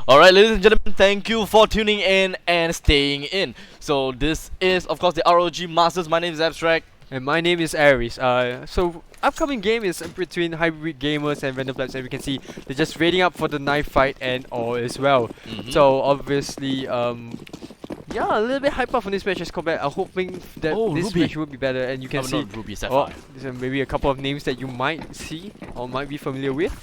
Alright, ladies and gentlemen, thank you for tuning in and staying in. So this is, of course, the ROG Masters. My name is Abstract. And my name is Aries. So upcoming game is between Hybrid Gamers and Random Plebs, and we can see they're just waiting up for the knife fight and all as well. So obviously, yeah, a little bit hype up on this match as compared. I'm hoping that Oh, this Ruby. match will be better, and you can see Ruby oh, Sapphire. there's maybe a couple of names that you might see or might be familiar with.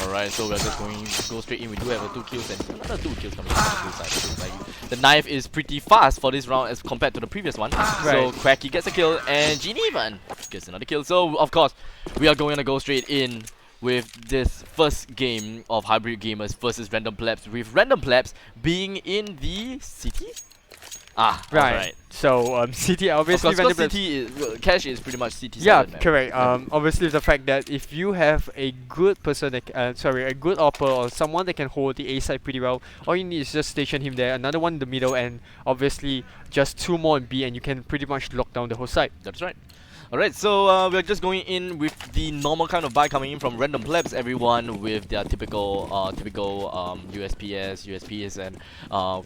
Alright, so we're just going to go straight in. We do have 2 kills and another 2 kills coming from the blue side. Looks like the knife is pretty fast for this round as compared to the previous one. So Quacky gets a kill and Genevan gets another kill. So of course, we are going to go straight in with this first game of Hybrid Gamers versus Random Plebs, with Random Plebs being in the city? Alright. So CT obviously Of course, Random Plebs. city is, Cash is pretty much city Yeah, side map. correct. Obviously the fact that if you have a good person, that a good opper or someone that can hold the A side pretty well, all you need is just station him there, another one in the middle, and obviously just 2 more in B, and you can pretty much lock down the whole side. That's right. Alright, so we're just going in with the normal kind of buy coming in from Random Plebs, everyone with their typical USPs and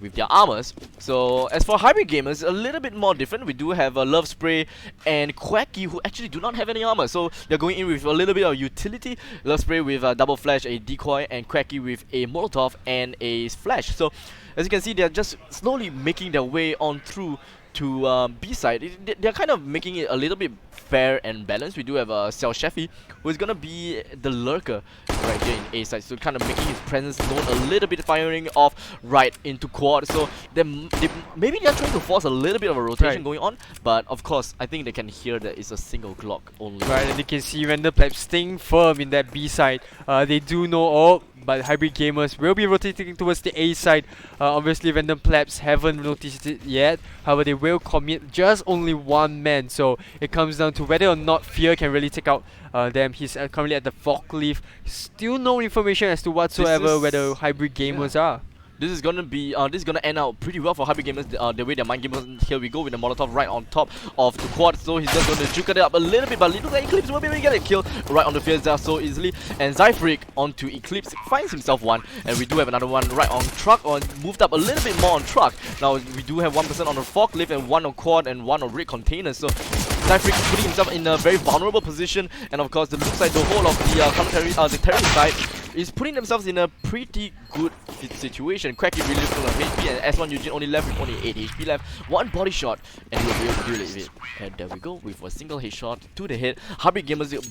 with their armors. So as for Hybrid Gamers, a little bit more different. We do have a Love Spray and Quacky who actually do not have any armor. So they're going in with a little bit of utility. Love Spray with a double flash, a decoy, and Quacky with a Molotov and a flash. So as you can see, they're just slowly making their way on through to B side. They're kind of making it a little bit fair and balanced. We do have Xiao Sheffy, who is gonna be the lurker right here in A side, so kind of making his presence known a little bit, firing off right into quad. So maybe they're trying to force a little bit of a rotation going on, but of course I think they can hear that it's a single Glock only. Right, and you can see Random Plebs staying firm in that B side. They do know but Hybrid Gamers will be rotating towards the A side. Obviously Random Plebs haven't noticed it yet, however they will commit just only 1 man, so it comes down to whether or not Fear can really take out them. He's currently at the forklift. Still no information as to whatsoever whether Hybrid Gamers are. This is gonna end out pretty well for Hybrid Gamers. The way they're mind gamers. Here we go with the Molotov right on top of the quad. So he's just gonna juke it up a little bit, but little like Eclipse will be able to get a kill right on the field there so easily. And Zyfric onto Eclipse finds himself one, and we do have another one right on truck, or moved up a little bit more on truck. Now we do have 1% on the forklift and 1 on quad and 1 on rig containers. So Zyfric putting himself in a very vulnerable position, and of course, it looks like the whole of the terrorist side is putting themselves in a pretty good situation. Quacky really full of HP, and S1 Eugene only left with only 8 HP left. 1 body shot, and he will be able to deal with it. And there we go, with a single headshot to the head. Hybrid Gamers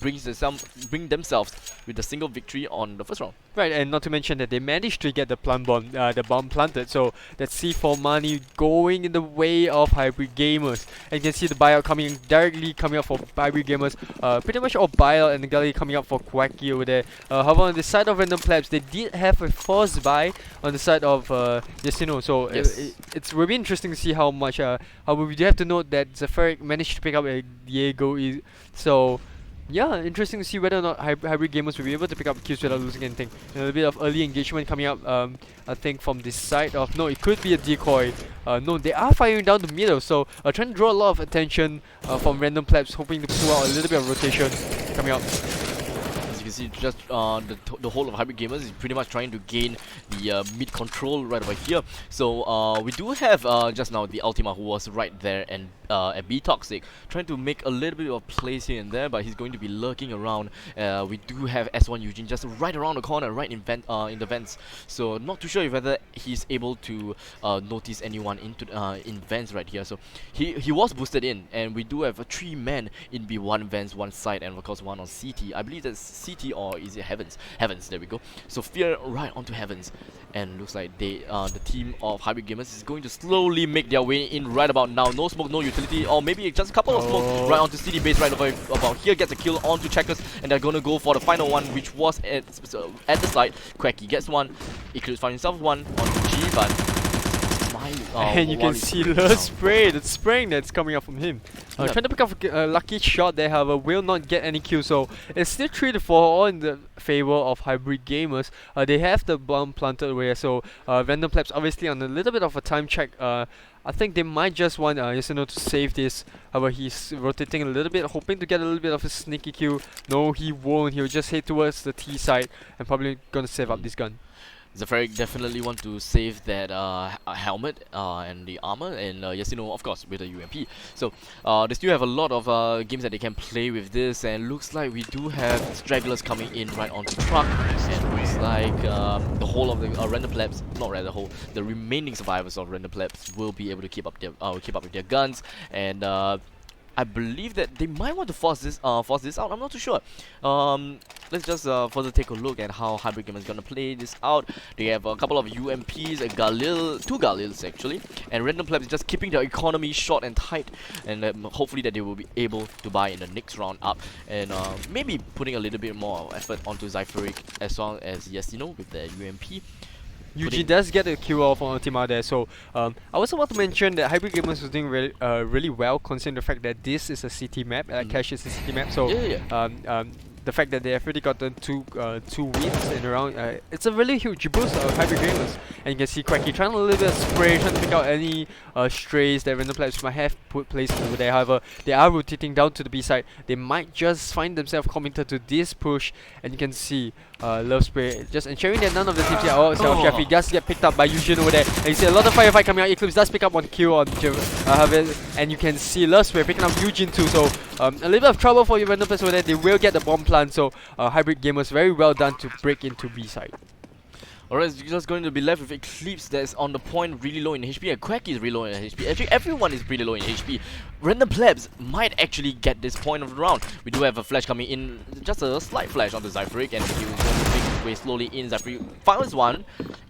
bring themselves with a single victory on the first round. Right, and not to mention that they managed to get the bomb planted, so that's C4 money going in the way of Hybrid Gamers. And you can see the buyout directly coming up for Hybrid Gamers, pretty much all buyout, and the galley coming up for Quacky over there. However, on the side of Random Plebs, they did have a forced buy on the side of Destino, so it's really interesting to see how much. However, we do have to note that Zafaric managed to pick up a Diego, so yeah, interesting to see whether or not Hybrid Gamers will be able to pick up kills without losing anything. A little bit of early engagement coming up, I think from this side of, no, it could be a decoy. No, they are firing down the middle, so trying to draw a lot of attention from Random Plebs, hoping to pull out a little bit of rotation coming up. You can see just the whole of Hybrid Gamers is pretty much trying to gain the mid control right over here. So we do have just now the Ultima, who was right there, and at B Toxic trying to make a little bit of plays here and there, but he's going to be lurking around. We do have S1 Eugene just right around the corner, right in the vents. So not too sure whether he's able to notice anyone in vents right here. So he was boosted in, and we do have a 3 men in B1 vents, 1 side, and of course 1 on CT. I believe that's CT, or is it Heavens? Heavens, there we go. So Fear right onto Heavens, and looks like the team of Hybrid Gamers is going to slowly make their way in right about now. No smoke, no utility, or maybe just a couple of smoke right onto CD base right over about here. Gets a kill onto Checkers, and they're going to go for the final one, which was at the side. Quacky gets one, Eclipse finds himself one onto G, but and you can see the spraying that's coming up from him. Trying to pick up a lucky shot there, however, will not get any kills. So it's still 3-4, all in the favor of Hybrid Gamers. They have the bomb planted away, so Random Plebs obviously on a little bit of a time check. I think they might just want Yasuno to save this. However, he's rotating a little bit, hoping to get a little bit of a sneaky kill. No, he won't. He'll just head towards the T side and probably gonna save up this gun. Zafaric definitely want to save that helmet and the armor, and yes, of course, with the UMP. So they still have a lot of games that they can play with this, and looks like we do have stragglers coming in right onto truck, and looks like the whole of the random plebs, not rather the whole, the remaining survivors of random plebs will be able to keep up with their guns, and I believe that they might want to force this out. I'm not too sure. Let's just further take a look at how Hybrid Gamer is gonna play this out. They have a couple of UMPs, a Galil, two Galils actually, and Random Plebs just keeping their economy short and tight, and hopefully that they will be able to buy in the next round up, and maybe putting a little bit more effort onto Zypheric as long as with the UMP. Eugene does get a kill off on Ultima there, so I was about to mention that Hybrid Gamers was doing really well considering the fact that this is a city map, Cash is a city map, so the fact that they have already gotten two wins in a round, it's a really huge boost of Hybrid Gamers. And you can see Quacky trying a little bit of spray, trying to pick out any strays that random players might have put placed over there. However, they are rotating down to the B side. They might just find themselves committed to this push, and you can see Love Spray just ensuring that none of the teams here. Oh, Sheffy does get picked up by Eugene over there. And you see a lot of firefight coming out. Eclipse does pick up one kill on and you can see Love Spray picking up Eugene too. So a little bit of trouble for your random players over there. They will get the bomb plant. So Hybrid Gamers very well done to break into B side. Alright, it's just going to be left with Eclipse that's on the point really low in HP, and Quacky is really low in HP. Actually, everyone is pretty low in HP. Random Plebs might actually get this point of the round. We do have a flash coming in, just a slight flash on the Zypheric, and he was going to make his way slowly in. Zypheric finds one,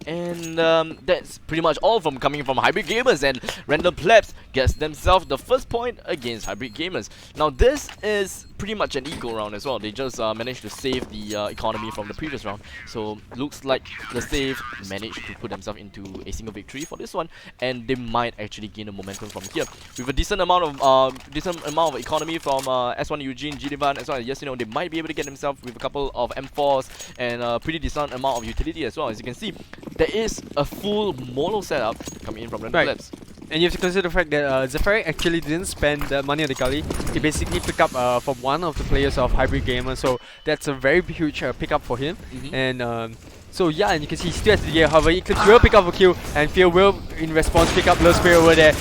and that's pretty much all from coming from Hybrid Gamers, and Random Plebs gets themselves the first point against Hybrid Gamers. Now this is pretty much an equal round as well. They just managed to save the economy from the previous round, so looks like the save managed to put themselves into a single victory for this one, and they might actually gain a momentum from here with a decent amount of economy from S1 Eugene, G-Divan, as well as they might be able to get themselves with a couple of M4s and a pretty decent amount of utility as well. As you can see, there is a full mono setup coming in from Random Plebs. And you have to consider the fact that Zafaric actually didn't spend the money on the gully. He basically picked up from one of the players of Hybrid Gamer, so that's a very huge pickup for him. And so yeah, and you can see he still has to get. However, Eclipse will pick up a kill, and Fear will, in response, pick up Love Spear over there.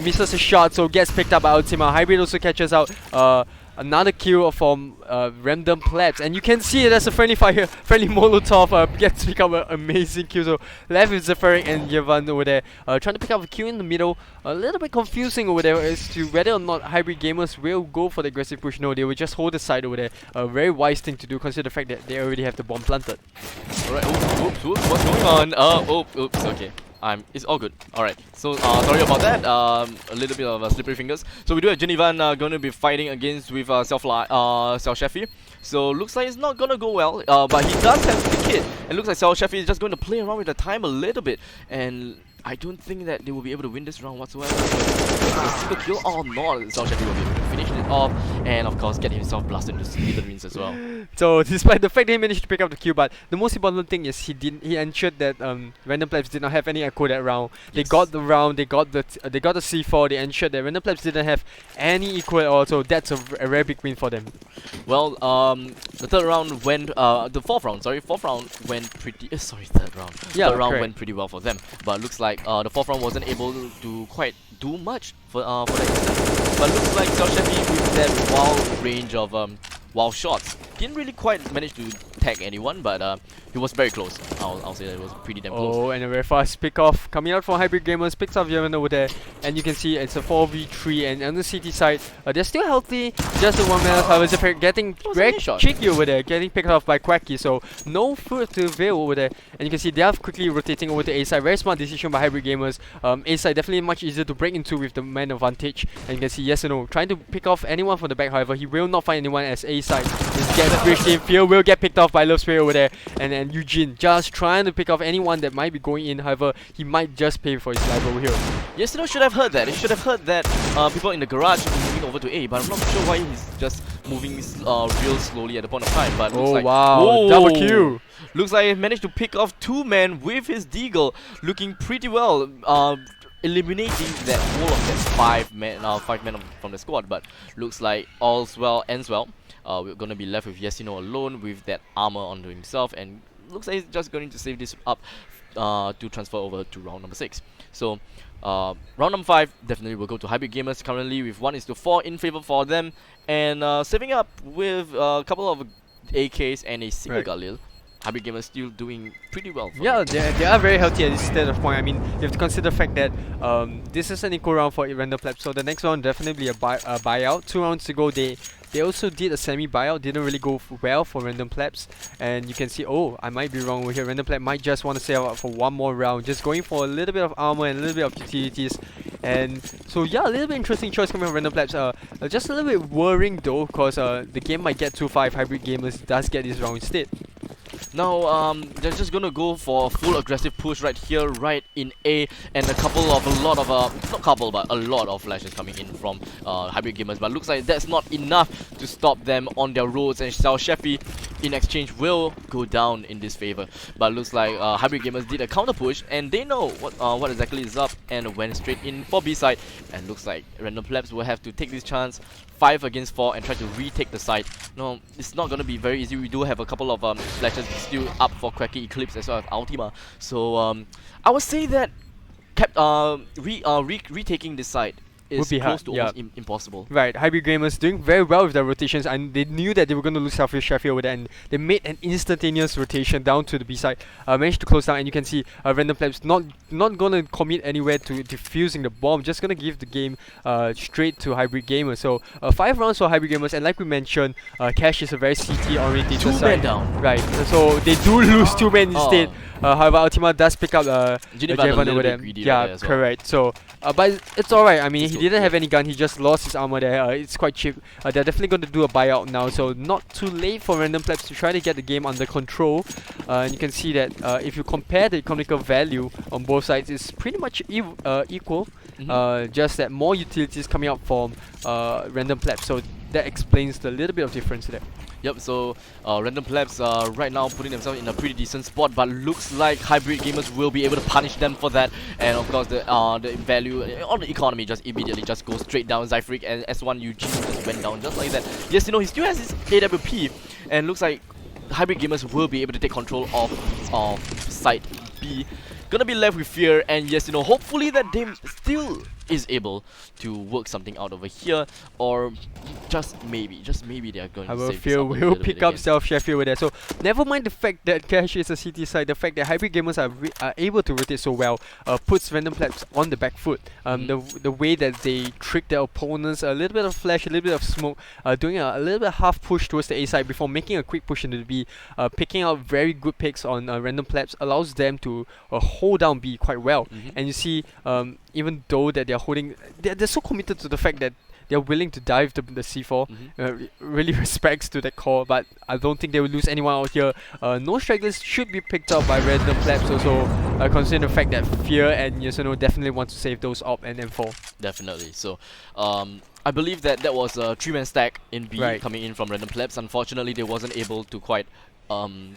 Misses a shot, so gets picked up by Ultima. Hybrid also catches out another kill from Random Plebs, and you can see there's a friendly fire, friendly Molotov gets pick up an amazing kill. So left with Zafaric and Yavan over there, trying to pick up a kill in the middle. A little bit confusing over there as to whether or not Hybrid Gamers will go for the aggressive push. No, they will just hold the side over there. A very wise thing to do, consider the fact that they already have the bomb planted. Alright, oops, what's going on? Oops, okay. It's all good. Alright, so sorry about that. A little bit of slippery fingers. So we do have Jenivan going to be fighting against with Self Sheffy. So looks like it's not gonna go well. But he does have the kit. And looks like Self Sheffy is just going to play around with the time a little bit. And I don't think that they will be able to win this round whatsoever. A single kill or not, Self Sheffy will be able to finish it off, and of course get himself blasted into smithereens as well. So despite the fact that he managed to pick up the kill, but the most important thing is he ensured that Random Plebs did not have any echo that round. They got the round, they got the C4. They ensured that Random Plebs didn't have any equal at all. So that's a very big win for them. Well, the third round went the fourth round went pretty third round. Yeah, third round went pretty well for them, but looks like the fourth round wasn't able to quite do much for that instance. But looks like Xiao Sheffy with that wild range of wild shots didn't really quite manage to tag anyone, but it was very close. I'll say that it was pretty damn close. Oh, and a very fast pick off coming out from Hybrid Gamers, picks off Yemen over there, and you can see it's a 4v3, and on the CT side, they're still healthy, just a 1 minute. However, Zafaric getting very cheeky over there, getting picked off by Quacky, so no food to veil over there. And you can see they are quickly rotating over to A side. Very smart decision by Hybrid Gamers. A side definitely much easier to break into with the man advantage. And you can see yes or no, trying to pick off anyone from the back. However, he will not find anyone as A side just gets bridged in. Fear will get picked off by Love Spray over there, and Eugene just trying to pick off anyone that might be going in. However, he might just pay for his life over here. Yes, should have heard that. He should have heard that people in the garage are moving over to A, but I'm not sure why he's just moving real slowly at the point of time. But looks like, wow, double kill. Looks like he managed to pick off 2 men with his deagle, looking pretty well, eliminating that whole of that 5 men from the squad. But looks like all's well ends well. We're gonna be left with Yesino alone with that armor onto himself, and looks like he's just going to save this up to transfer over to round number 6. So round number 5 definitely will go to Hybrid Gamers currently with 1:4 in favor for them, and saving up with a couple of AKs and a single Galil. Hybrid Gamers still doing pretty well for Yeah, them. they are very healthy at this state of point. I mean, you have to consider the fact that this is an equal round for Random Plebs, so the next round definitely a buyout. 2 rounds to go, they also did a semi-buyout, didn't really go well for Random Plebs, and you can see, oh, I might be wrong over here. Random Pleb might just want to save up for one more round, just going for a little bit of armor and a little bit of utilities. And so yeah, a little bit interesting choice coming from Random Plebs. Just a little bit worrying though, because the game might get too far if Hybrid Gamers does get this round instead. Now, they're just gonna go for a full aggressive push right here, right in A, and a lot of, not couple, but a lot of flashes coming in from Hybrid Gamers. But looks like that's not enough to stop them on their roads, and Xiao Sheffy in exchange will go down in this favor. But looks like Hybrid Gamers did a counter push, and they know what exactly is up, and went straight in for B side. And looks like Random Plebs will have to take this chance, 5 against 4, and try to retake the side. No, it's not gonna be very easy. We do have a couple of flashes still up for Cracky Eclipse as well as Ultima. So I would say that retaking this side is Would be close hard, to yeah. almost impossible. Right, Hybrid Gamers doing very well with their rotations, and they knew that they were going to lose Selfish Sheffield over there, and they made an instantaneous rotation down to the B side, managed to close down, and you can see Random Plebs not going to commit anywhere to defusing the bomb, just going to give the game straight to Hybrid Gamers. So 5 rounds for Hybrid Gamers, and like we mentioned, Cash is a very CT oriented 2 side. men down. Right, so they do lose 2 men instead. However, Ultima does pick up Geneva a Javan little over bit there. greedy Yeah, right there as well. correct. So, but it's alright. I mean, It's he good, didn't have yeah. any gun. He just lost his armor there. It's quite cheap. They're definitely going to do a buyout now. So not too late for Random Plebs to try to get the game under control. And you can see that if you compare the economical value on both sides, it's pretty much equal. Just that more utilities coming out from Random Plebs. So that explains the little bit of difference there. Yep, so Random Plebs right now putting themselves in a pretty decent spot, but looks like Hybrid Gamers will be able to punish them for that. And of course the value or the economy just immediately just goes straight down. Zyfric and S1 Eugene just went down just like that. Yes, you know, he still has his AWP, and looks like Hybrid Gamers will be able to take control of side B. Gonna be left with Fear, and yes, you know, hopefully that they still is able to work something out over here, or just maybe they are going to However, save this Fear up a will little pick bit up again. Self Sheffield over there. So never mind the fact that Cash is a CT side, the fact that Hybrid Gamers are able to rotate so well puts Random Plebs on the back foot. The way that they trick their opponents, a little bit of flash, a little bit of smoke, doing a little bit half push towards the A side before making a quick push into the B, picking out very good picks on Random Plebs allows them to hold down B quite well. And you see, even though that they're holding, they're so committed to the fact that they're willing to dive the C4. Really respects to that call, but I don't think they will lose anyone out here. No stragglers should be picked up by Random Plebs also, considering the fact that Fear and Yasuno definitely want to save those op and M4. Definitely. So I believe that was a 3-man stack in B coming in from Random Plebs. Unfortunately, they wasn't able to quite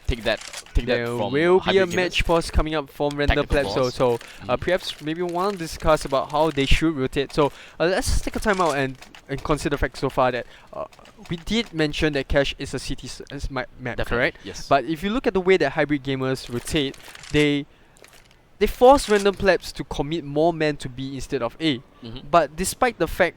take that There from will be a Hybrid Gamers. match force coming up from Random Technical Plebs, force. perhaps maybe we want to discuss about how they should rotate. So let's take a time out and consider the fact so far that we did mention that Cash is a CT map, Definitely, correct? yes. But if you look at the way that Hybrid Gamers rotate, they force Random Plebs to commit more men to B instead of A. But despite the fact,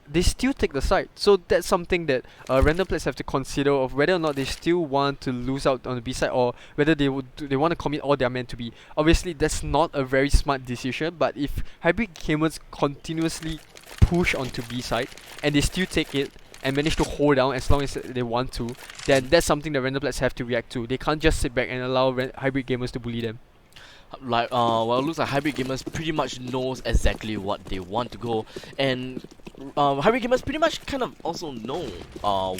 they still take the side. So that's something that Random Plebs have to consider of whether or not they still want to lose out on the B side, or whether they want to commit all their men to B. Obviously, that's not a very smart decision. But if Hybrid Gamers continuously push onto B side and they still take it and manage to hold down as long as they want to, then that's something that Random Plebs have to react to. They can't just sit back and allow Hybrid Gamers to bully them. Like well, it looks like Hybrid Gamers pretty much knows exactly what they want to go, and Hybrid Gamers pretty much kind of also know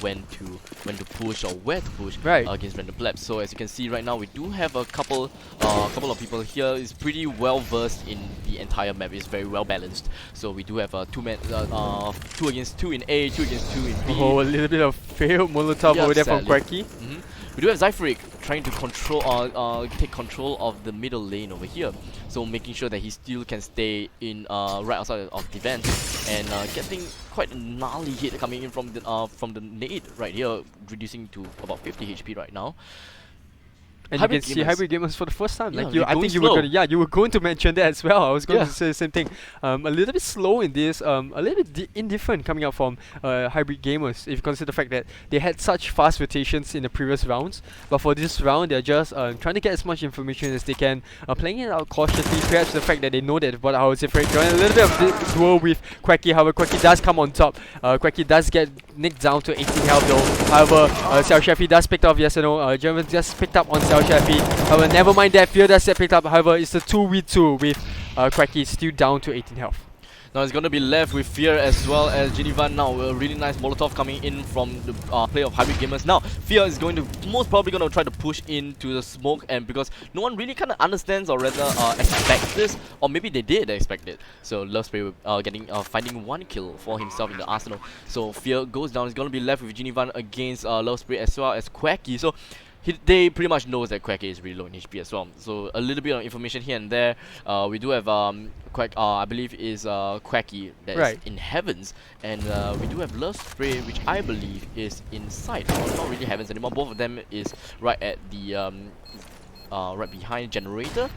when to push or where to push against Random Plebs. So as you can see right now, we do have a couple of people here is pretty well versed in the entire map. It's very well balanced. So we do have 2 against 2 in A, 2 against 2 in B. Oh, a little bit of failed Molotov over there from Quacky. We do have Zyfric trying to take control of the middle lane over here, so making sure that he still can stay in right outside of defense, and getting quite a gnarly hit coming in from the nade right here, reducing to about 50 HP right now. And Hybrid you can see gamers. hybrid gamers for the first time. Yeah, Like you, they're I going think you were slow. going to, yeah, you were going to mention that as well. I was going Yeah. to say the same thing. A little bit slow in this, a little bit indifferent coming out from hybrid gamers. If you consider the fact that they had such fast rotations in the previous rounds, but for this round they're just trying to get as much information as they can, playing it out cautiously. Perhaps the fact that they know that what I was afraid, join a little bit of duel with Quacky. However, Quacky does come on top. Quacky does get nicked down to 18 health though. However, Xiao Shafi does pick off yes or no. German just picked up on Xiao Shafi. However, never mind that. Fear does get picked up. However, it's a 2v2 with Quacky still down to 18 health. Now it's gonna be left with Fear as well as Ginivan. Now a really nice Molotov coming in from the play of Hybrid Gamers. Now Fear is going to most probably gonna try to push into the smoke, and because no one really kind of understands or rather expects this, or maybe they did expect it. So Love Spray finding one kill for himself in the arsenal. So Fear goes down. He's gonna be left with Ginivan against Love Spray as well as Quacky. So they pretty much knows that Quacky is really low in HP as well. So a little bit of information here and there. We do have I believe is Quacky that is in Heavens, and we do have Love Spray, which I believe is inside. Not really Heavens anymore. Both of them is right at the right behind Generator.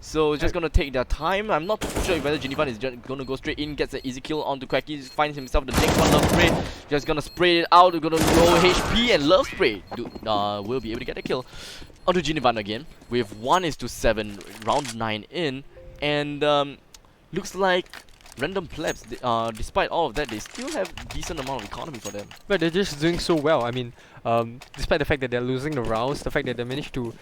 So just gonna take their time. I'm not too sure whether Ginivan is just gonna go straight in, gets an easy kill onto Quacky, finds himself the next one. Love Spray just gonna spray it out, gonna roll HP, and Love Spray will be able to get a kill onto Ginivan again with 1:7, round 9 in, and looks like Random Plebs, despite all of that, they still have decent amount of economy for them. But they're just doing so well. I mean, despite the fact that they're losing the rounds, the fact that they managed to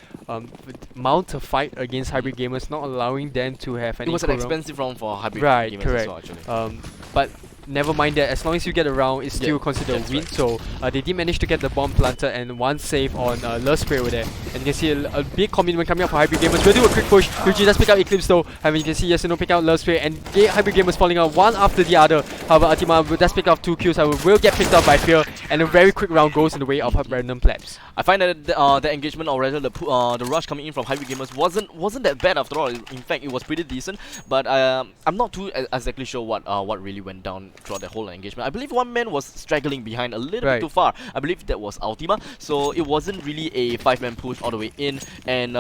mount a fight against hybrid gamers, not allowing them to have any. It was an round. expensive round for hybrid gamers correct. as well, actually. But never mind that, as long as you get a round, it's still considered a win. right. So they did manage to get the bomb planted and one save on Love Spray over there. And you can see a big commitment coming up for hybrid gamers. We'll do a quick push. Yuji does pick up Eclipse though. I mean, you can see Yasuno pick out Love Spray, and hybrid gamers falling out one after the other. However, Ultima does pick up 2 kills. However, will get picked up by Fear, and a very quick round goes in the way of Random Plebs. I find that the engagement, or rather the rush coming in from hybrid gamers wasn't that bad after all. In fact, it was pretty decent. But I'm not too exactly sure what really went down throughout the whole engagement. I believe one man was straggling behind a little bit too far. I believe that was Ultima. So it wasn't really a 5-man push all the way in. And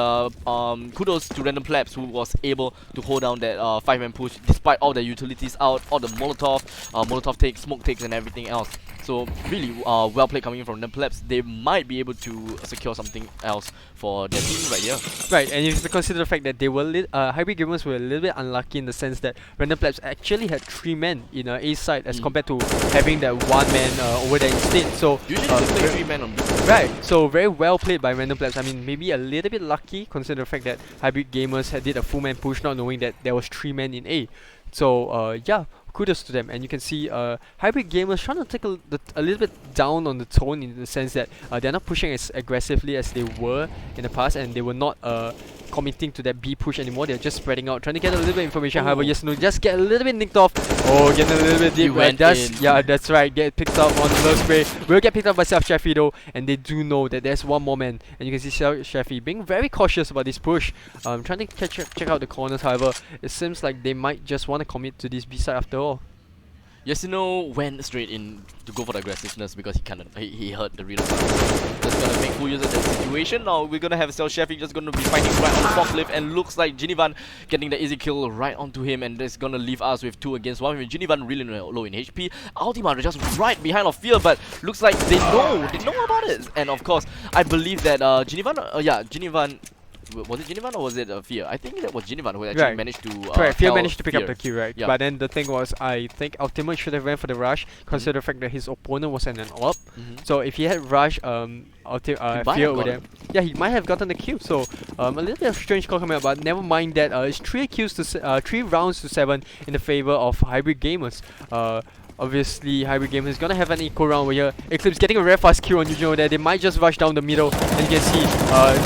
kudos to Random Plebs, who was able to hold down that 5-man push despite all the utilities out, all the Molotov takes, smoke takes, and everything else. So really well played coming in from Random Plebs. They might be able to secure something else for their team right here. Right, and if you consider the fact that they were hybrid gamers were a little bit unlucky in the sense that Random Plebs actually had 3 men in A side as compared to having that 1 man over there instead. So usually they play 3 men on B. right, so very well played by Random Plebs. I mean, maybe a little bit lucky considering the fact that hybrid gamers did a full man push, not knowing that there was 3 men in A. So yeah, kudos to them. And you can see hybrid gamers trying to take a little bit down on the tone, in the sense that they're not pushing as aggressively as they were in the past, and they were not committing to that B push anymore. They're just spreading out, trying to get a little bit of information. However, yes, no, just get a little bit nicked off. Oh, getting a little bit deep. Yeah, that's right. Get picked up on the Love Spray. Will get picked up by Self Shafi though, and they do know that there's one more man. And you can see Self Shafi being very cautious about this push, trying to check out the corners. However, it seems like they might just want to commit to this B side after all. Yasuno went straight in to go for the aggressiveness because he heard the real sound. Just gonna make full use of the situation. Now we're gonna have Sel Shafi just gonna be fighting right on the forklift, and looks like Ginivan getting the easy kill right onto him, and that's gonna leave us with 2 against 1 with Ginivan really low in HP. Ultima just right behind of Fear, but looks like they know about it. And of course, I believe that Ginivan. Was it Ginivan or was it Fear? I think that was Ginivan who actually managed to correct. Fear managed to pick up the kill, right? Yeah. But then the thing was, I think Ultimate should have went for the rush, considering the fact that his opponent was in an AWP. So if he had rushed Fear over there, yeah, he might have gotten the kill. So a little bit of strange call coming up, but never mind that. It's 3 rounds to 7 in the favor of hybrid gamers. Obviously, hybrid gamers is gonna have an equal round over here. Eclipse getting a very fast kill on Eugene over there. They might just rush down the middle, and you can see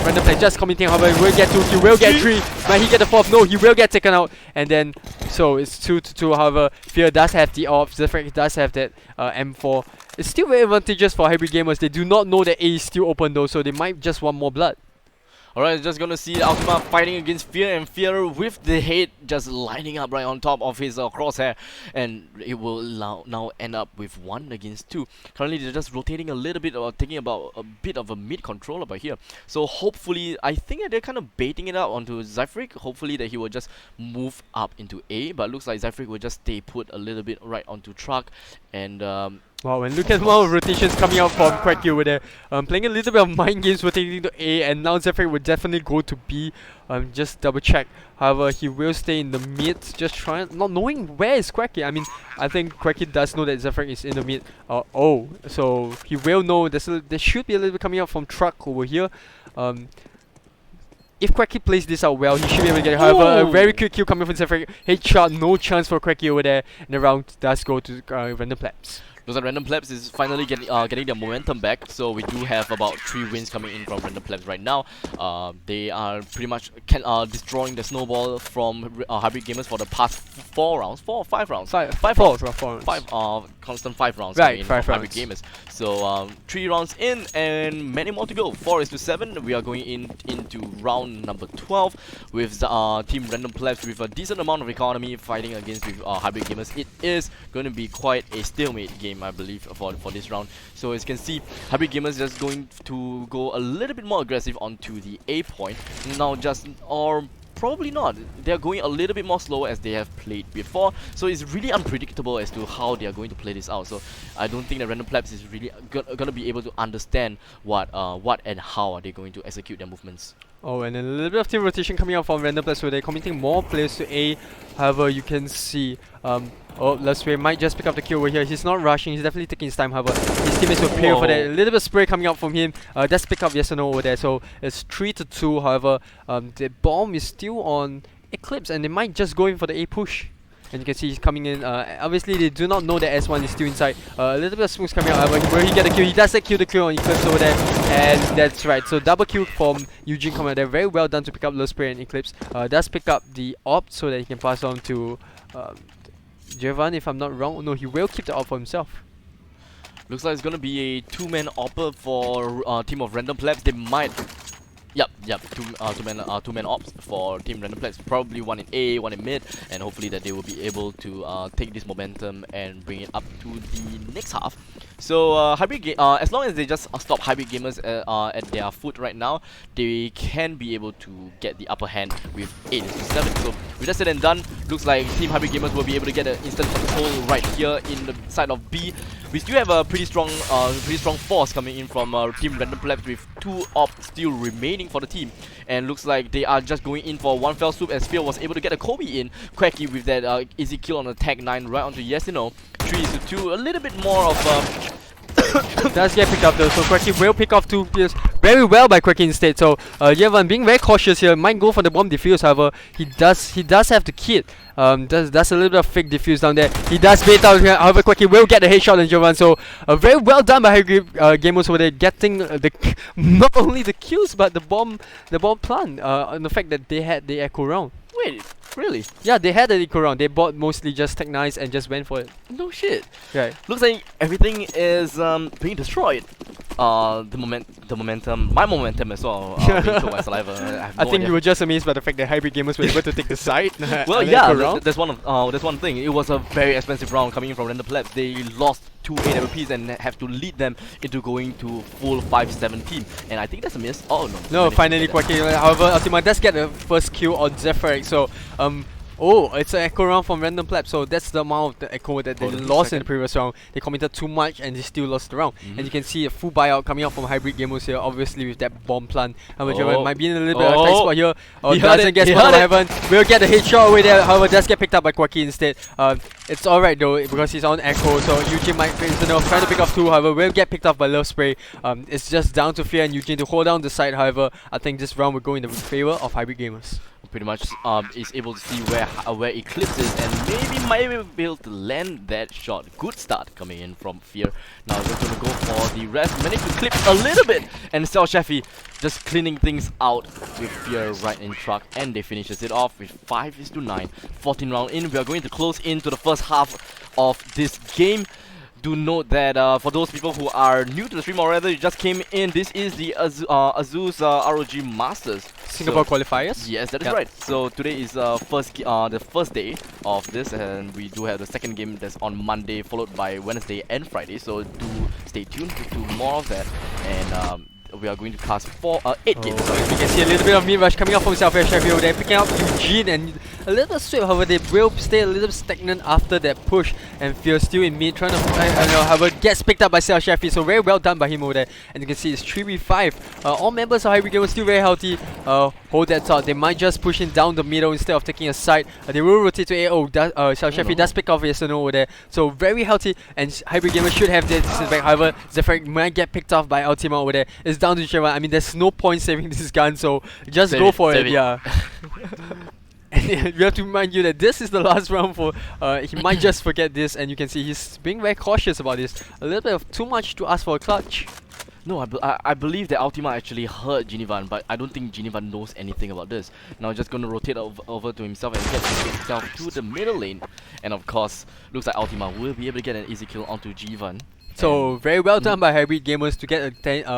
Random Play just committing. However, he will get 2, he will get 3. Might he get the 4th? No, he will get taken out. And then, so it's 2-2. However, Fear does have the ops. The fact he does have that M4. It's still very advantageous for hybrid gamers. They do not know that A is still open though, so they might just want more blood. Alright, just gonna see Ultima fighting against Fear, and Fear with the head just lining up right on top of his crosshair, and it will now end up with 1 against 2. Currently they're just rotating a little bit, or taking about a bit of a mid control over here. So hopefully, I think that they're kind of baiting it out onto Zyfric. Hopefully that he will just move up into A, but looks like Zyfric will just stay put a little bit right onto Truck, and wow, and look at more rotations coming out from Quacky over there. Playing a little bit of mind games, rotating to A, and now Zephyr will definitely go to B. Just double check. However, he will stay in the mid, just trying, not knowing where is Quacky. I mean, I think Quacky does know that Zephyr is in the mid. So he will know. There should be a little bit coming out from Truck over here. If Quacky plays this out well, he should be able to get it. However, a very quick kill coming from Zephyr. Headshot, no chance for Quacky over there. And the round does go to Random Plebs. Looks like Random Plebs is finally getting their momentum back, so we do have about 3 wins coming in from Random Plebs right now. They are pretty much destroying the snowball from Hybrid Gamers for the past 4 rounds, 4 or 5 rounds. 5 rounds. Constant 5 rounds right, coming in 5 from rounds. Hybrid Gamers. So 3 rounds in and many more to go. 4:7. We are going into round number 12 with Team Random Plebs with a decent amount of economy fighting against Hybrid Gamers. It is going to be quite a stalemate game, I believe, for this round. So as you can see, Hybrid Gamers just going to go a little bit more aggressive onto the A point. Now probably not. They're going a little bit more slow as they have played before. So it's really unpredictable as to how they are going to play this out. So I don't think that Random Plebs is really gonna be able to understand what and how are they going to execute their movements. Oh, and a little bit of team rotation coming out from Random Plebs, so they're committing more players to A. However, you can see Lusway might just pick up the kill over here. He's not rushing, he's definitely taking his time. However, his teammates will pay for that. A little bit of spray coming out from him. That's pick up yes or no over there. So it's 3-2. However, the bomb is still on Eclipse, and they might just go in for the A push. And you can see he's coming in. Obviously, they do not know that S1 is still inside. A little bit of smokes coming out. However, will he get the kill? He does kill the kill on Eclipse over there. And that's right. So double kill from Eugene coming out there. Very well done to pick up Low Spray and Eclipse. Does pick up the op so that he can pass on to Jevan, if I'm not wrong. No, he will keep the op for himself. Looks like it's gonna be a 2-man opper for Team of Random Plebs. They might. Yep. Two-man ops for Team Random Plebs. Probably 1 in A, 1 in mid, and hopefully that they will be able to take this momentum and bring it up to the next half. So as long as they just stop Hybrid Gamers at their foot right now, they can be able to get the upper hand with 8-7. So with that said and done, looks like Team Hybrid Gamers will be able to get an instant control right here in the side of B. We still have a pretty strong force coming in from Team Random Plebs with 2 ops still remaining for the team, and looks like they are just going in for one fell swoop as Phil was able to get a Kobe in. Quacky with that easy kill on the tag 9 right onto Yesino. 3-2, a little bit more of does get picked up though, so Quacky will pick off 2 players very well by Quacky instead. So Yevan being very cautious here, might go for the bomb defuse. However, he does have the kit. Does a little bit of fake defuse down there. He does bait out here. However, Quacky will get the headshot on Jovan. So very well done by Gamers over there, getting not only the kills but the bomb plant. And the fact that they had the echo round. Wait, really? Yeah, they had the echo round. They bought mostly just Tech Nice and just went for it. No shit. Right. Looks like everything is being destroyed. The momentum, my momentum as well, being killed by saliva. I think you were just amazed by the fact that Hybrid Gamers were able to take the side. Well, yeah, that's one thing. It was a very expensive round coming in from Random Plebs. They lost 2 AWPs and have to lead them into going to full 5-7 team. And I think that's a miss. Oh no. No, finally Quacky. However, Ultima does get the first kill on Zephyr. So oh, it's an echo round from Random Plebs, so that's the amount of the echo that they lost in the previous round. They committed too much and they still lost the round. And you can see a full buyout coming out from Hybrid Gamers here, obviously with that bomb plant. However, might be in a little bit of a tight spot here. Doesn't get spotted by Heaven. Will get the headshot away there, however, does get picked up by Quacky instead. It's alright though, because he's on echo, so Eugene might face trying to pick off 2, however, will get picked up by Love Spray. It's just down to Fear and Eugene to hold down the side. However, I think this round will go in the favor of Hybrid Gamers. Pretty much is able to see where Eclipse is, and might be able to land that shot. Good start coming in from Fear. Now we're going to go for the rest. Managed to clip a little bit, and Sel Sheffy just cleaning things out with Fear right in truck, and they finishes it off with 5-9. 14 round in. We are going to close into the first half of this game. do note that for those people who are new to the stream or rather you just came in, this is the Azus ROG Masters. Singapore So, qualifiers. yes, that is Yep. right. So today is the first day of this, and we do have the second game that's on Monday, followed by Wednesday and Friday. So do stay tuned to more of that, and we are going to cast 8 games. Oh, you can see a little bit of mid rush coming up from South Sheffield. They're picking up Eugene and a little sweep. However, they will stay a little stagnant after that push, and Fear still in mid, trying to however gets picked up by South Sheffield. So very well done by him over there. And you can see it's 3v5. All members of Hybrid Gamers still very healthy. Hold that thought. They might just push him down the middle instead of taking a side. They will rotate to A. South Sheffield does pick off Yasuno over there. So very healthy, and Hybrid Gamers should have this back. However, Zephyr might get picked off by Ultima over there. It's down to Trevor. I mean, there's no point saving this gun, so just go for it. Yeah. And we have to remind you that this is the last round for. He might just forget this, and you can see he's being very cautious about this. A little bit of too much to ask for a clutch. No, I believe that Ultima actually heard Ginivan, but I don't think Ginivan knows anything about this. Now just going to rotate over to himself and get himself to the middle lane. And of course, looks like Ultima will be able to get an easy kill onto Jivan. So very well done by Hybrid Gamers to get a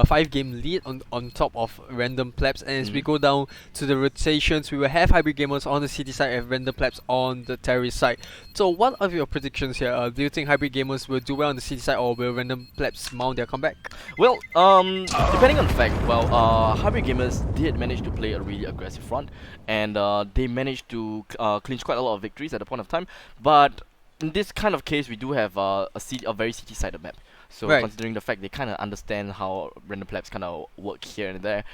5-game lead on top of Random Plebs. And as we go down to the rotations, we will have Hybrid Gamers on the city side and Random Plebs on the terrorist side. So what are your predictions here? Do you think Hybrid Gamers will do well on the city side, or will Random Plebs mount their comeback? Well, depending on the fact, Hybrid Gamers did manage to play a really aggressive front, and they managed to clinch quite a lot of victories at the point of time. But in this kind of case, we do have a very city-sided map. So considering the fact they kind of understand how Random Plebs kind of work here and there,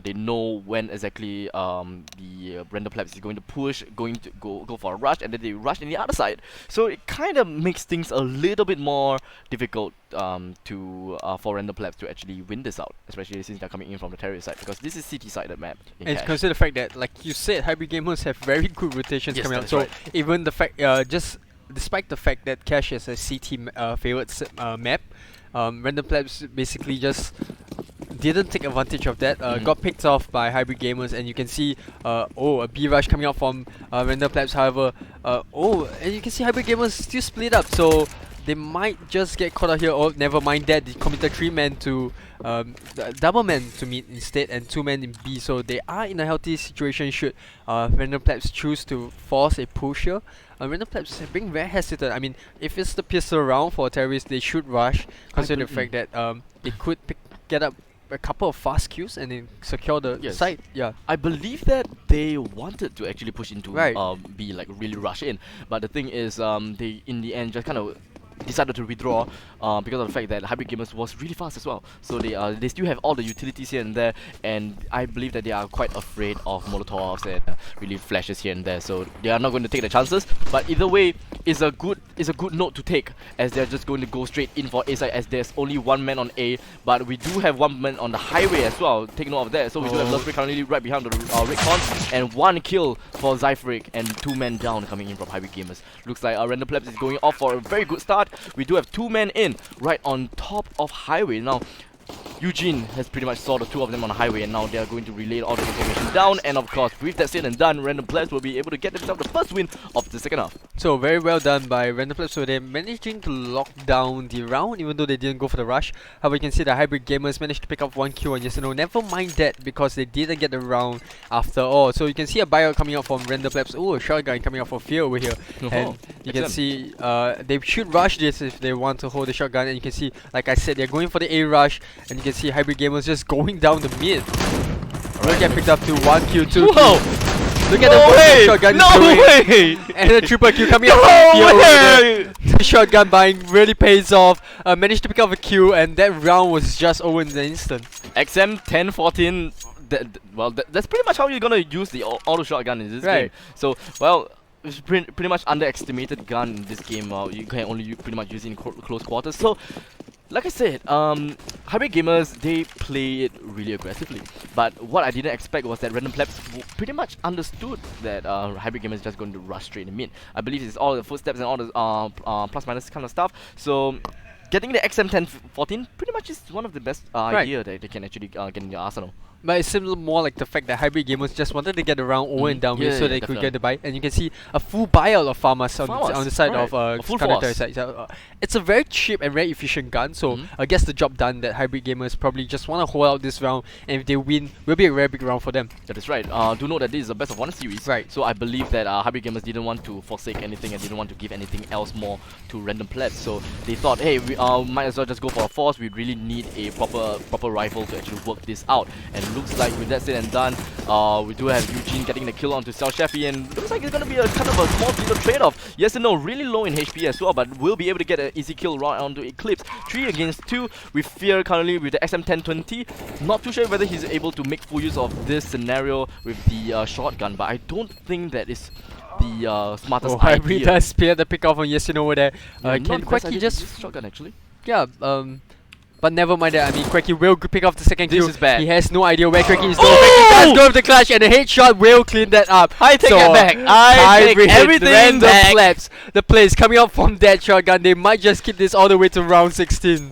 they know when exactly the Random Plebs is going to push, going to go for a rush, and then they rush in the other side. So it kind of makes things a little bit more difficult for Random Plebs to actually win this out, especially since they're coming in from the terrorist side, because this is city-sided map. And consider the fact that, like you said, Hybrid Gamers have very good rotations coming out. So even the fact, despite the fact that Cash is a CT favorite map, Random Plebs basically just didn't take advantage of that. Got picked off by Hybrid Gamers, and you can see a B rush coming out from Random Plebs. However, and you can see Hybrid Gamers still split up, so they might just get caught out here. Oh, never mind that. They committed 3 men to double men to meet instead, and 2 men in B. So they are in a healthy situation should Random Plebs choose to force a push here. Random Plebs are being very hesitant. I mean, if it's the pistol round for terrorists, they should rush, considering the fact that they could get up a couple of fast kills and then secure the site. Yeah, I believe that they wanted to actually push into B, like really rush in, but the thing is, they in the end just kind of decided to withdraw because of the fact that Hybrid Gamers was really fast as well. So they still have all the utilities here and there, and I believe that they are quite afraid of Molotovs and really flashes here and there. So they are not going to take the chances. But either way, it's a good note to take, as they're just going to go straight in for A side, as there's only 1 man on A, but we do have 1 man on the highway as well. Take note of that. So we do have Lustbrick currently right behind the Rickon, and 1 kill for Zyphric, and 2 men down coming in from Hybrid Gamers. Looks like Random Plebs is going off for a very good start. We do have 2 men in right on top of highway. Now Eugene has pretty much saw the 2 of them on the highway, and now they are going to relay all the information down. And of course, with that said and done, Random Plebs will be able to get themselves the first win of the second half. So very well done by Random Plebs. So they're managing to lock down the round, even though they didn't go for the rush. However, you can see the Hybrid Gamers managed to pick up 1 kill, and never mind that, because they didn't get the round after all. So you can see a buyout coming out from Random Plebs. Oh, a shotgun coming out for Fear over here. And you can see they should rush this if they want to hold the shotgun. And you can see, like I said, they're going for the A rush, and you can see Hybrid Gamers just going down the mid. Will get picked up to 1 kill, 2 kills. Look at the shotgun. No way! And a triple kill coming up from Fear. The shotgun buying really pays off. Managed to pick up a kill, and that round was just over in an instant. XM 10-14. That's pretty much how you're gonna use the auto shotgun in this game. So, well, it's pretty much underestimated gun in this game. You can only pretty much use it in close quarters. So, like I said, Hybrid Gamers, they play it really aggressively. But what I didn't expect was that Random Plebs pretty much understood that Hybrid Gamers is just going to rush straight in mid. I believe it's all the footsteps and all the plus minus kind of stuff. So getting the XM 10-14 pretty much is one of the best idea that they can actually get in their arsenal. But it's similar more like the fact that Hybrid Gamers just wanted to get around over and down with Yeah, so yeah, they could definitely. get the buy. And you can see a full buyout of Farmers on Farmers, the side right. of A full Scarlet force. side. So, it's a very cheap and very efficient gun, so I guess the job done that Hybrid Gamers probably just want to hold out this round, and if they win, will be a very big round for them. That is right. Do note that this is a best of 1 series. Right. So I believe that Hybrid Gamers didn't want to forsake anything and didn't want to give anything else more to random plebs. So they thought, hey, we might as well just go for a force. We really need a proper rifle to actually work this out. And looks like with that said and done, we do have Eugene getting the kill onto Xiao Sheffy, and looks like it's gonna be a kind of a small little trade-off. Yes and no, really low in HP as well, but will be able to get an easy kill right onto Eclipse. 3 against 2. We fear currently with the XM1020. Not too sure whether he's able to make full use of this scenario with the shotgun, but I don't think that is the smartest Hybrid idea. does spear the pick off on Yesin over there. Yeah, Can not the best Quacky idea to just use shotgun actually. yeah, but never mind that. I mean, Quacky will pick off the second This kill. is bad. He has no idea where Quacky is. Oh! Quacky does go with the clutch, and the headshot will clean that up. I take it back. I take everything random back. Plebs. The plays coming up from that shotgun. They might just keep this all the way to round 16.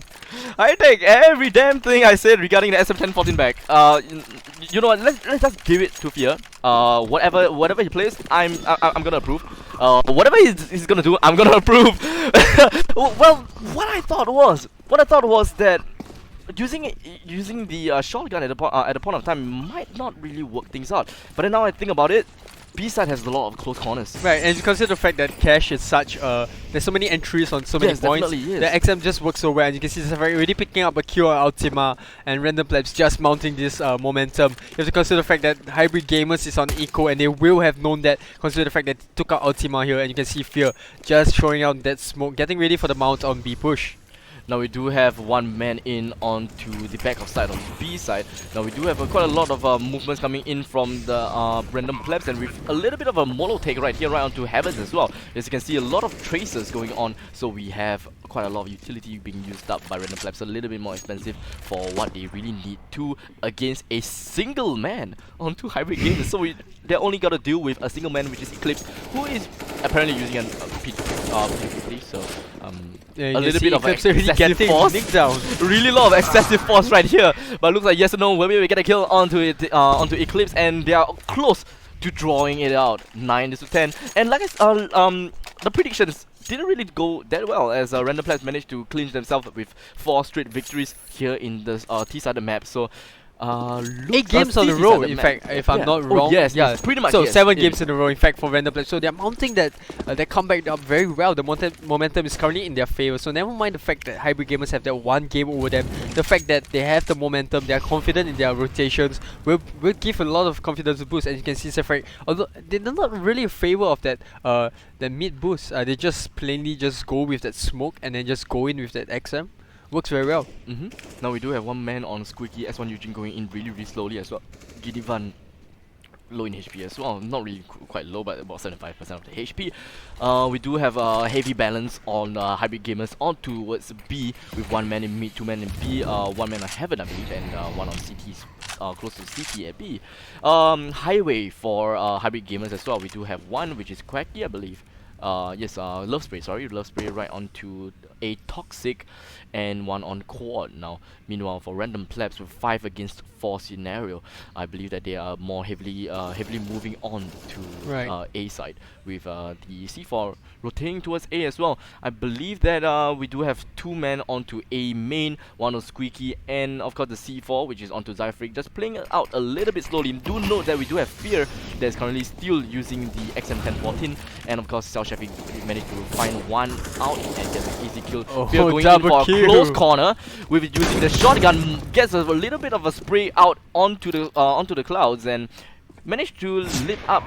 I take every damn thing I said regarding the SM1014 back. You know what? Let's just give it to Fear. Whatever he plays, I'm gonna approve. Whatever he's gonna do, I'm gonna approve. Well, what I thought was that using the shotgun at the point of time might not really work things out. But then now I think about it, B-side has a lot of close corners. Right, and you consider the fact that Cash is such there's so many entries on so many Yes, points. definitely is. The XM just works so well, and you can see Safari already picking up a kill on Ultima, and Random Plebs just mounting this momentum. You have to consider the fact that Hybrid Gamers is on eco, and they will have known that. Consider the fact that they took out Ultima here, and you can see Fear just throwing out that smoke, getting ready for the mount on B push. Now we do have one man in onto the back of side on the B side. Now we do have quite a lot of movements coming in from the random plebs, and with a little bit of a mono take right here right onto Heavens as well. As you can see, a lot of tracers going on, so we have quite a lot of utility being used up by random plebs. A little bit more expensive for what they really need to against a single man onto Hybrid Gamers. So they're only got to deal with a single man, which is Eclipse, who is apparently using an P50. So Yeah, a little bit of Eclipse already excessive getting force. nicked down. Really lot of excessive force right here, but looks like yes or no, maybe we get a kill onto it, onto Eclipse, and they are close to drawing it out, 9-10. And like the predictions didn't really go that well, as Random Plebs managed to clinch themselves with 4 straight victories here in the T-side maps. So 8 games on the row, in fact, if I'm not wrong. Yes, yeah, pretty much. So yes, 7 games in a row, in fact, for Random Plebs. So they're mounting that comeback up very well. The momentum is currently in their favor. So never mind the fact that Hybrid Gamers have that 1 game over them. The fact that they have the momentum, they are confident in their rotations, will give a lot of confidence boost. And you can see Safari, although they're not really in favor of that the mid boost. They just plainly just go with that smoke and then just go in with that XM. Works very well. Now we do have one man on Squeaky, S1 Eugene going in really slowly as well. Gidivan low in HP as well, not really quite low, but about 75% of the HP. We do have a heavy balance on Hybrid Gamers on towards B, with 1 man in mid, 2 men in B, 1 man on Heaven I believe, and 1 on CT's close to CT at B. Highway for Hybrid Gamers as well. We do have 1 which is Quacky I believe. Yes, Love Spray right onto a Toxic, and 1 on Quad. Now, meanwhile, for Random Plebs with 5 against 4 scenario, I believe that they are more heavily moving on to A side, with the C4 rotating towards A as well. I believe that we do have 2 men onto A main, 1 on Squeaky, and of course the C4, which is onto Zyfric, just playing it out a little bit slowly. Do note that we do have Fear that is currently still using the XM1014, and of course Xiao Sheffy managed to find 1 out and get an easy kill. Fear going in for a close corner with using the shotgun, gets a little bit of a spray out onto the clouds, and managed to lit up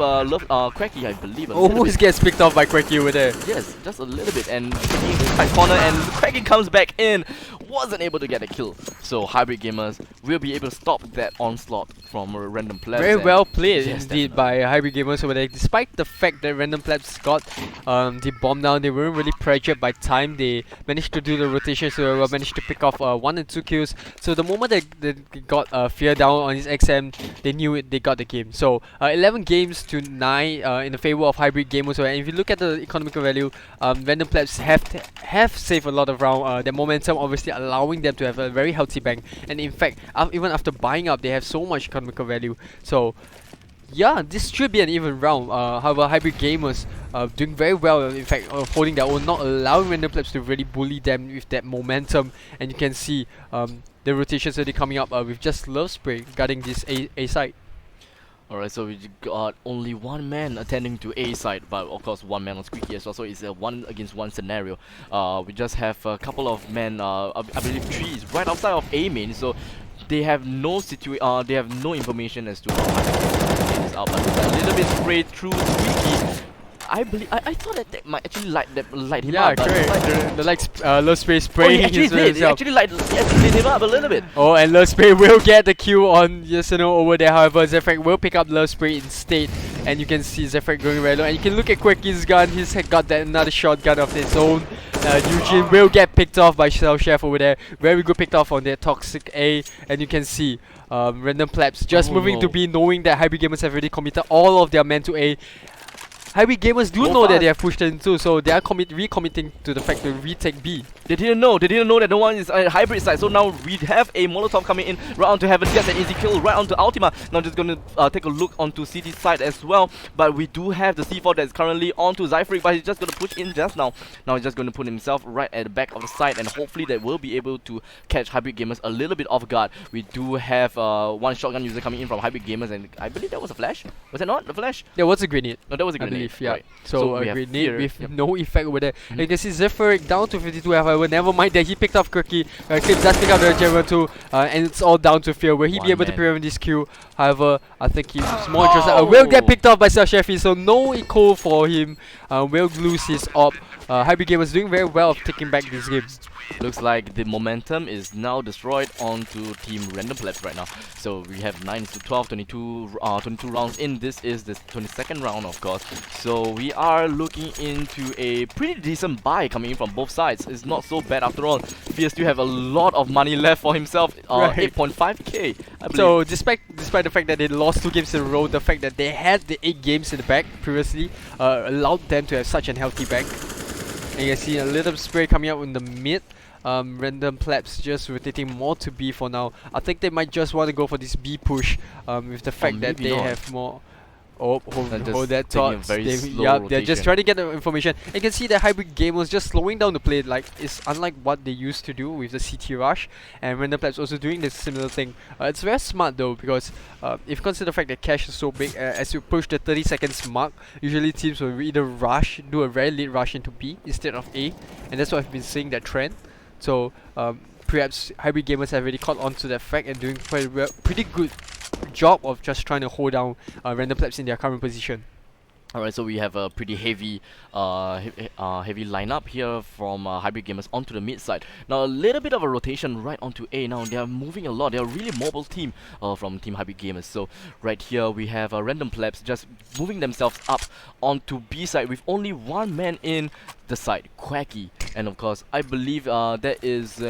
Quacky, I believe. Almost gets picked off by Quacky over there. Yes, just a little bit, and in the right corner, and Quacky comes back in, wasn't able to get a kill. So Hybrid Gamers will be able to stop that onslaught from Random Plebs. Very well played yes, indeed by Hybrid Gamers over there. Despite the fact that Random Plebs got the bomb down, they weren't really pressured by time. They managed to do the rotation, so they managed to pick off 1 and 2 kills. So the moment they got Fear down on his XM, they knew it, they got the game. So So 11 games to 9 in the favor of hybrid gamers. And if you look at the economical value, random plebs have saved a lot of round. Their momentum obviously allowing them to have a very healthy bank. And in fact, even after buying up, they have so much economical value. So yeah, this should be an even round. However, hybrid gamers doing very well. In fact, holding their own, not allowing random plebs to really bully them with that momentum. And you can see the rotations already coming up with just Love Spray guarding this A side. Alright, so we got only one man attending to A side, but of course one man on Squeaky as well, so it's a 1 against 1 scenario. We just have a couple of men, I believe 3 is right outside of A main, so they have no they have no information as to how is out, but a little bit sprayed through Squeaky. I thought that might actually light him up. Yeah, correct. Love Spray Oh, spraying he actually did. He actually lit him up a little bit. Oh, and Love Spray will get the kill on Yasuno over there. However, Zephyr will pick up Love Spray instead. And you can see Zephyr going very low. And you can look at Quirky's gun. He's got that another shotgun of his own. Eugene will get picked off by Shell Chef over there. Very good picked off on their Toxic A. And you can see random plebs just moving to B, knowing that hybrid gamers have already committed all of their men to A. Hybrid gamers do know that they have pushed into, so they are recommitting to the fact to retake B. They didn't know that no one is a hybrid side, so now we have a Molotov coming in right onto Heaven, gets an easy kill right onto Ultima. Now just gonna take a look onto CT side as well, but we do have the C4 that's currently onto Zyfric, but he's just gonna push in just now. Now he's just gonna put himself right at the back of the side, and hopefully that will be able to catch hybrid gamers a little bit off guard. We do have one shotgun user coming in from hybrid gamers, and I believe that was a flash. Was that not the flash? There was a grenade. No, that was a I grenade. believe, yeah. Right. So a we have grenade here, with no effect over there. And you can see Zephyr down to 52. However, never mind that he picked off Quirky. Clip does pick up the General too, and it's all down to Fear. Will he be able to prevent this kill? However, I think he's more interested. Will get picked off by Sheffy, so no eco for him. Will lose his op. Hybrid Gamers doing very well of taking back this game. Looks like the momentum is now destroyed onto Team Random Plebs right now. So we have 9-12, 22 rounds in. This is the 22nd round, of course. So we are looking into a pretty decent buy coming in from both sides. It's not so bad after all. Fear still have a lot of money left for himself. 8.5k. So despite the fact that they lost 2 games in a row, the fact that they had the 8 games in the back previously allowed them to have such an healthy back. And you can see a little spray coming out in the mid. Random Plebs just rotating more to B for now. I think they might just want to go for this B push with the fact that they have more. Oh, hold that thought. They're just trying to get the information. You can see the hybrid gamers just slowing down the play, like it's unlike what they used to do with the CT rush, and Random Plebs also doing this similar thing. It's very smart though, because if you consider the fact that cache is so big, as you push the 30 seconds mark, usually teams will either rush, do a very late rush into B instead of A, and that's what I've been seeing that trend. So perhaps hybrid gamers have already caught on to that fact and doing pretty good job of just trying to hold down Random Plebs in their current position. Alright, so we have a pretty heavy heavy lineup here from hybrid gamers onto the mid side. Now a little bit of a rotation right onto A. Now they are moving a lot. They are a really mobile team from Team Hybrid Gamers. So right here we have Random Plebs just moving themselves up onto B side with only one man in the side, Quacky. And of course, I believe that is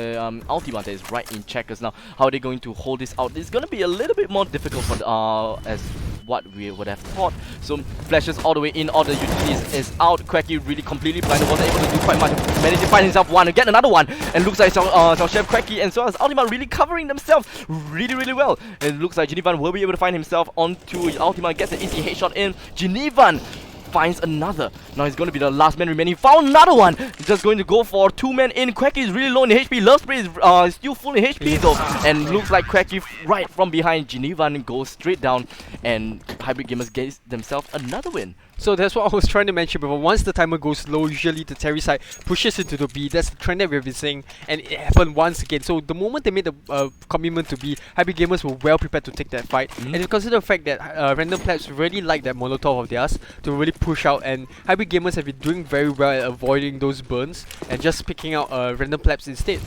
Ultima that is right in checkers now. How are they going to hold this out? It's going to be a little bit more difficult for as what we would have thought. So flashes all the way in, all the utilities is out. Quacky really completely blinded, wasn't able to do quite much. Managed to find himself one, get another one, and looks like Chef Quacky and so as Ultima really covering themselves really well. And it looks like Genevan will be able to find himself onto Ultima, gets an easy headshot in. Genevan finds another. Now he's going to be the last man remaining. Found another one. He's just going to go for 2 men in. Quacky is really low in HP. Love Spray is still full in HP though. And looks like Quacky right from behind. Genevan goes straight down. And Hybrid Gamers gets themselves another win. So that's what I was trying to mention before. Once the timer goes low, usually the Terry side pushes into the B. That's the trend that we've been seeing, and it happened once again. So the moment they made the commitment to B, Hybrid Gamers were well prepared to take that fight. And if you consider the fact that Random Plebs really like that Molotov of theirs to really push out, and Hybrid Gamers have been doing very well at avoiding those burns and just picking out Random Plebs instead.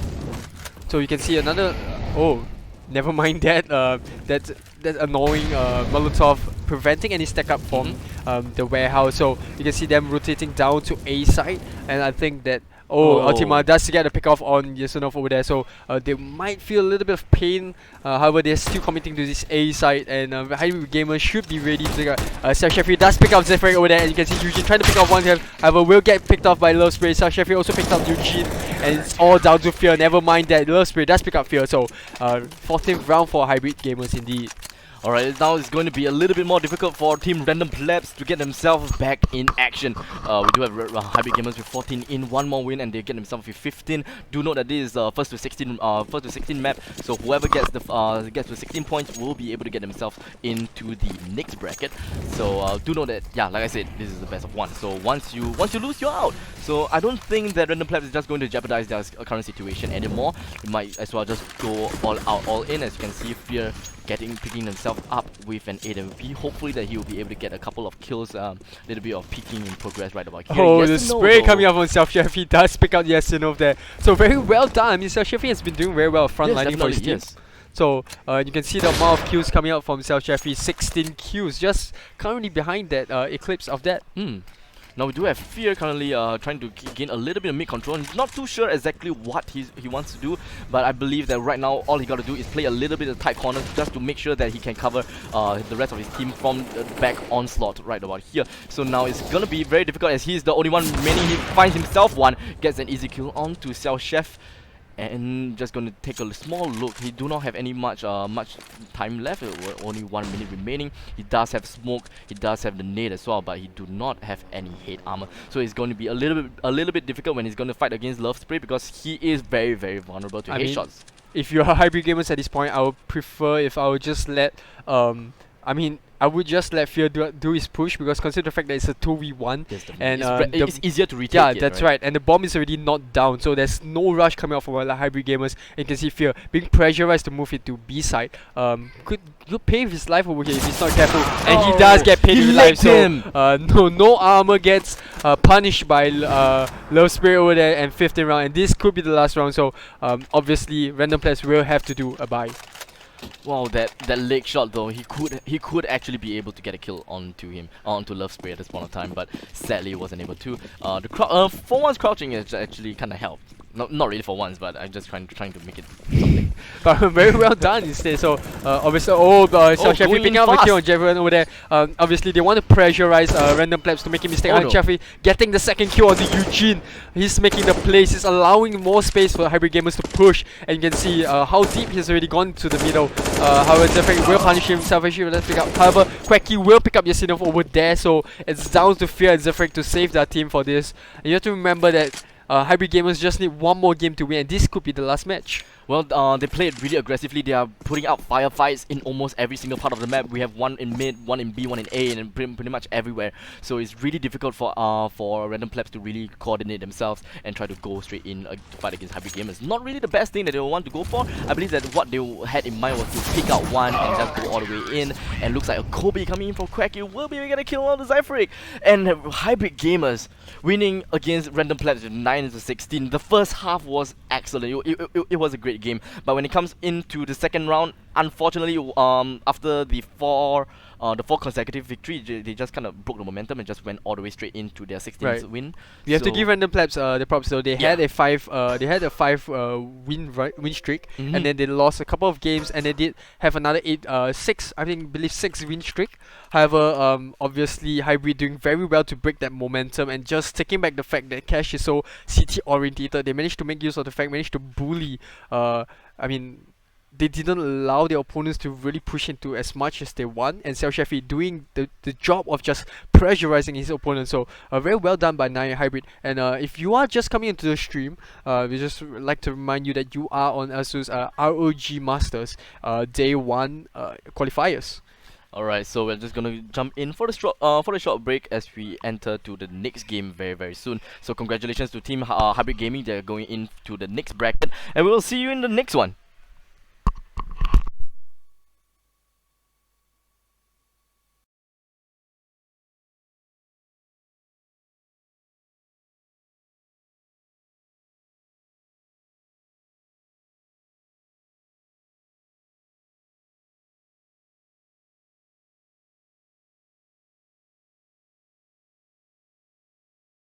So you can see another. Oh, never mind that. That annoying Molotov preventing any stack up from the warehouse. So you can see them rotating down to A side, and I think that Oh, Oh. Ultima does get a pick off on Yasunov over there, so they might feel a little bit of pain. However, they're still committing to this A side, and Hybrid Gamers should be ready to take out. South Sheffield does pick up Zephyr over there, and you can see Eugene trying to pick off one here. However, will get picked off by Love Spray. South Sheffield also picked up Eugene, and it's all down to Fear. Never mind that Love Spray does pick up Fear, so 14th round for Hybrid Gamers indeed. Alright, now it's going to be a little bit more difficult for Team Random Plebs to get themselves back in action. We do have Hybrid Gamers with 14 in, one more win, and they get themselves with 15. Do note that this is first to 16 map, so whoever gets to 16 points will be able to get themselves into the next bracket. So do note that, yeah, like I said, this is the best of one. So once you lose, you're out. So I don't think that Random Plebs is just going to jeopardize their current situation anymore. You might as well just go all out, all in. As you can see, Fear picking himself up with an 8 hopefully that he will be able to get a couple of kills, little bit of peeking in progress right about here. Oh, Yes, the spray coming up on South Sheffield does pick out Yasinov there. So very well done. I mean, South Sheffield has been doing very well frontlining for his team. Yes. So you can see the amount of kills coming out from South Sheffield, 16 kills, just currently behind that Eclipse of that. Now we do have Fear currently trying to gain a little bit of mid control. He's not too sure exactly what he wants to do, but I believe that right now all he got to do is play a little bit of tight corners just to make sure that he can cover the rest of his team from the back onslaught right about here. So now it's gonna be very difficult as he's the only one remaining. He finds himself one, gets an easy kill onto Xiao Chef. And just gonna take a small look. He do not have any much time left. Only 1 minute remaining. He does have smoke. He does have the nade as well, but he do not have any head armor. So it's going to be a little bit difficult when he's going to fight against Love Spray because he is very vulnerable to headshots. If you're Hybrid Gamers at this point, I would prefer if I would just let I would just let Fear do his push, because consider the fact that it's a 2v1 and it's easier to retake. Yeah, that's right. And the bomb is already not down, so there's no rush coming out from Hybrid Gamers. And you can see Fear being pressurized to move it to B side. Could pay with his life over here if he's not careful, and he does get paid with his life. So no armor gets punished by Love Spray over there, and 15th round, and this could be the last round. So obviously Random Players will have to do a buy. Wow, that leg shot though, he could actually be able to get a kill onto Love Spray at this point of time, but sadly wasn't able to. For once crouching is actually kind of helped. Not really for once, but I'm just trying to make it something. But very well done instead. So obviously, South Sheffield picking up a kill on Jeffrey over there. Obviously they want to pressurize Random Plebs to make a mistake on Jeffrey, getting the second kill on the Eugene. He's making the plays. He's allowing more space for Hybrid Gamers to push, and you can see how deep he's already gone to the middle. However, Jeffrey will punish him. South Sheffield will pick up. However, Quacky will pick up Yasinov over there. So it's down to Fear and Zephyr to save their team for this. And you have to remember that Hybrid Gamers just need one more game to win, and this could be the last match. Well, they played really aggressively. They are putting out firefights in almost every single part of the map. We have one in mid, one in B, one in A, and pretty much everywhere. So it's really difficult for Random Plebs to really coordinate themselves and try to go straight in to fight against Hybrid Gamers. Not really the best thing that they want to go for. I believe that what they had in mind was to pick out one and just go all the way in. And looks like a Kobe coming in from Quacky will be able to get a kill on the Zypheric. And Hybrid Gamers winning against Random Plebs with 9-16. The first half was excellent. It was a great game, but when it comes into the second round, unfortunately, after the four consecutive victory, they just kind of broke the momentum and just went all the way straight into their 16th win. We have to give Random Plebs the props though. They had a five win streak, and then they lost a couple of games, and they did have another six win streak. However, obviously Hybrid doing very well to break that momentum, and just taking back the fact that Cash is so CT orientated, they managed to make use of the fact, managed to bully. They didn't allow their opponents to really push into as much as they want, and South Sheffield doing the job of just pressurizing his opponent. So very well done by Nine Hybrid. And if you are just coming into the stream, we just like to remind you that you are on ASUS ROG Masters Day 1 qualifiers. Alright, so we're just gonna jump in for the short break as we enter to the next game very soon. So congratulations to Team Hybrid Gaming, they're going into the next bracket, and we will see you in the next one.